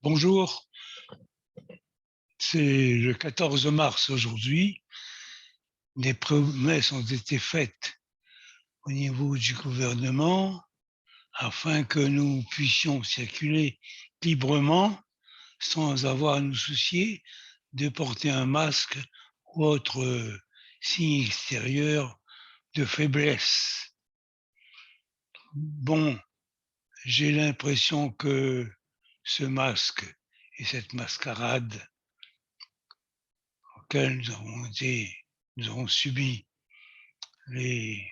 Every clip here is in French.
Bonjour, c'est le 14 mars aujourd'hui. Des promesses ont été faites au niveau du gouvernement afin que nous puissions circuler librement sans avoir à nous soucier de porter un masque ou autre signe extérieur de faiblesse. Bon, j'ai l'impression que ce masque et cette mascarade auxquels nous avons subi les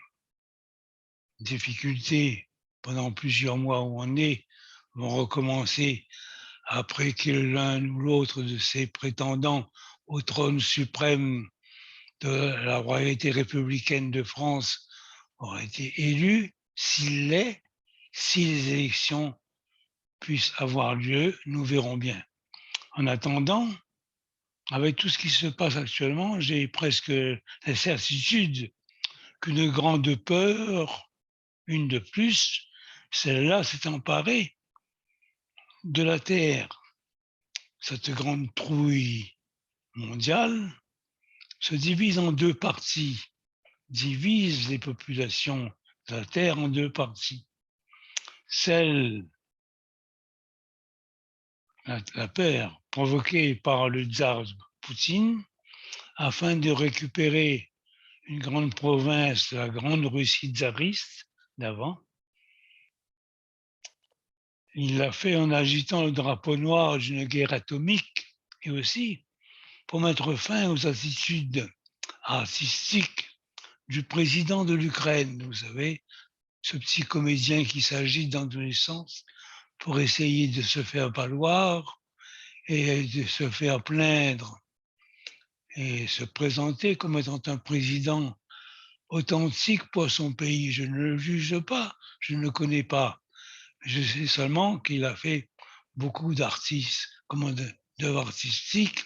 difficultés pendant plusieurs mois où on est, vont recommencer après que l'un ou l'autre de ces prétendants au trône suprême de la royauté républicaine de France aura été élu, s'il l'est, si les élections puissent avoir lieu, nous verrons bien. En attendant, avec tout ce qui se passe actuellement, j'ai presque la certitude qu'une grande peur, une de plus, celle-là s'est emparée de la Terre. Cette grande trouille mondiale se divise en deux parties, divise les populations de la Terre en deux parties. Celle, la peur provoquée par le tsar Poutine, afin de récupérer une grande province de la grande Russie tsariste d'avant. Il l'a fait en agitant le drapeau noir d'une guerre atomique et aussi pour mettre fin aux attitudes artistiques du président de l'Ukraine. Vous savez, ce petit comédien qui s'agite dans tous les sens pour essayer de se faire valoir et de se faire plaindre et se présenter comme étant un président authentique pour son pays. Je ne le juge pas, je ne le connais pas. Je sais seulement qu'il a fait beaucoup d'artistes, d'œuvres artistiques,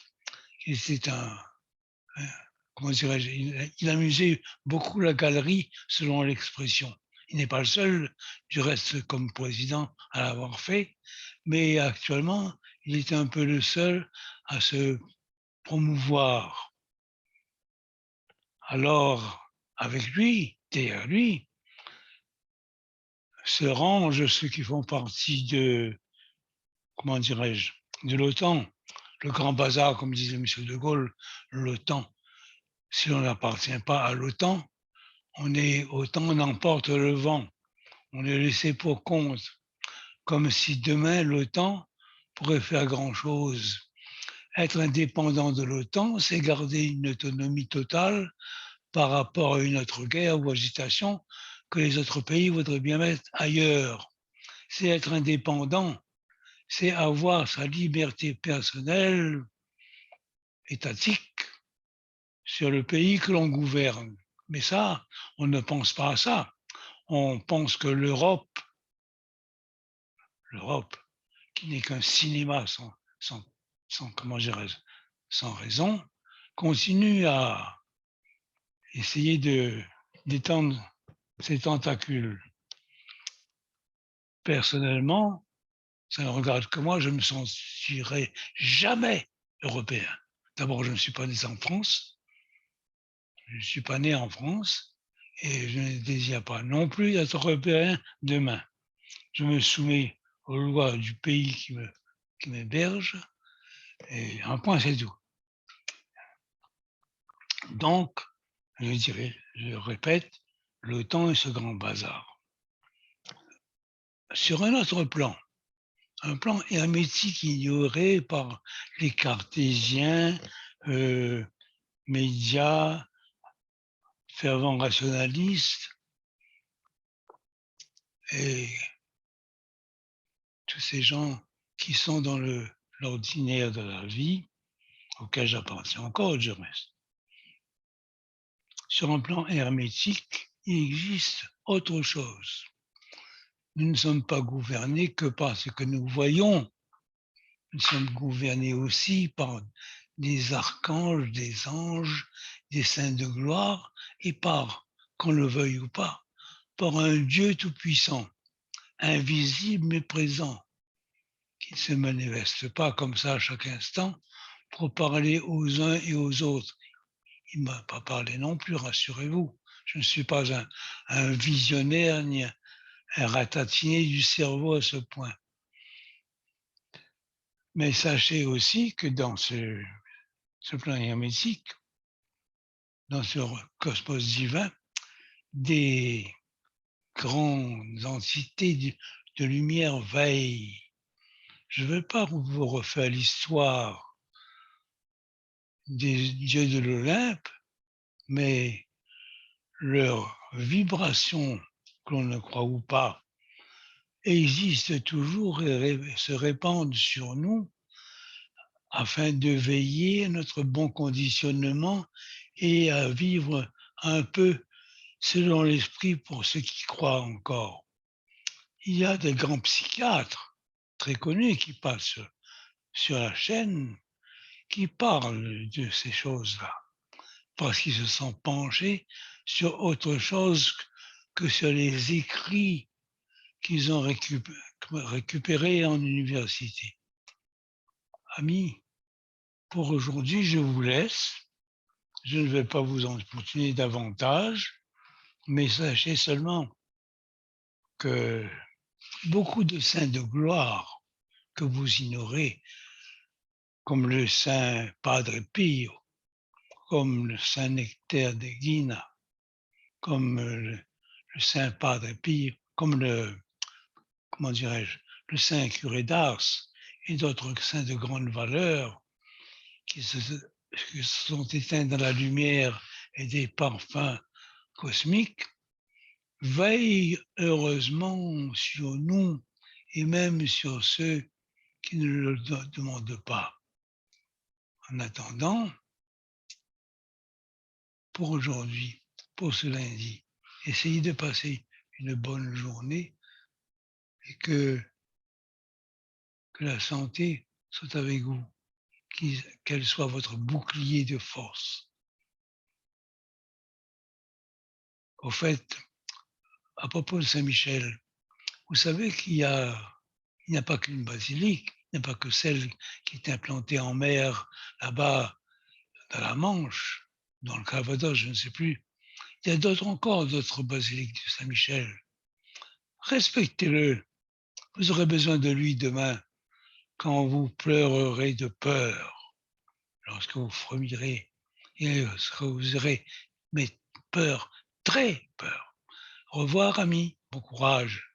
et c'est comment dirais-je, il amusait beaucoup la galerie selon l'expression. Il n'est pas le seul, du reste, comme président à l'avoir fait, mais actuellement, il était un peu le seul à se promouvoir. Alors, avec lui, derrière lui, se rangent ceux qui font partie de, comment dirais-je, de l'OTAN, le grand bazar, comme disait M. de Gaulle, l'OTAN. Si on n'appartient pas à l'OTAN, on est autant n'emporte le vent. On est laissé pour compte, comme si demain l'OTAN pourrait faire grand-chose. Être indépendant de l'OTAN, c'est garder une autonomie totale par rapport à une autre guerre ou agitation que les autres pays voudraient bien mettre ailleurs. C'est être indépendant, c'est avoir sa liberté personnelle, étatique, sur le pays que l'on gouverne. Mais ça, on ne pense pas à ça. On pense que l'Europe, qui n'est qu'un cinéma sans comment dirais-je, sans raison, continue à essayer d'étendre ses tentacules. Personnellement, ça ne regarde que moi, je ne me sentirai jamais européen. D'abord, je ne suis pas né en France, je ne suis pas né en France et je ne désire pas non plus être européen demain. Je me soumets aux lois du pays qui m'héberge et un point, c'est tout. Donc, je répète, l'OTAN est ce grand bazar. Sur un autre plan, un plan hermétique ignoré par les cartésiens, médias, fervents rationalistes et tous ces gens qui sont dans l'ordinaire de la vie, auquel j'appartiens encore du reste. Sur un plan hermétique, il existe autre chose. Nous ne sommes pas gouvernés que par ce que nous voyons. Nous sommes gouvernés aussi par des archanges, des anges, des saints de gloire et par, qu'on le veuille ou pas, par un Dieu tout-puissant, invisible mais présent, qui ne se manifeste pas comme ça à chaque instant pour parler aux uns et aux autres. Il ne m'a pas parlé non plus, rassurez-vous. Je ne suis pas un visionnaire ni un ratatiné du cerveau à ce point. Mais sachez aussi que dans ce plan hermétique, dans ce cosmos divin, des grandes entités de lumière veillent. Je ne veux pas vous refaire l'histoire des dieux de l'Olympe, mais leurs vibrations, que l'on ne croit ou pas, existent toujours et se répandent sur nous afin de veiller à notre bon conditionnement et à vivre un peu selon l'esprit pour ceux qui croient encore. Il y a des grands psychiatres très connus qui passent sur la chaîne, qui parlent de ces choses-là, parce qu'ils se sont penchés sur autre chose que sur les écrits qu'ils ont récupérés en université. Amis, pour aujourd'hui, je vous laisse. Je ne vais pas vous en continuer davantage, mais sachez seulement que beaucoup de saints de gloire que vous ignorez, comme le saint Padre Pio, comme le saint Nectaire de Guina, comme le saint Padre Pio, comme comment dirais-je, le saint curé d'Ars et d'autres saints de grande valeur qui se sont éteints dans la lumière et des parfums cosmiques, veillent heureusement sur nous et même sur ceux qui ne le demandent pas. En attendant, pour aujourd'hui, pour ce lundi, essayez de passer une bonne journée et que la santé soit avec vous, qu'elle soit votre bouclier de force. Au fait, à propos de Saint-Michel, vous savez qu'il n'y a pas qu'une basilique, il n'y a pas que celle qui est implantée en mer, là-bas, dans la Manche, dans le Calvados, je ne sais plus. Il y a encore d'autres basiliques de Saint-Michel. Respectez-le. Vous aurez besoin de lui demain quand vous pleurerez de peur, lorsque vous frémirez et lorsque vous aurez mais peur, très peur. Au revoir, amis. Bon courage.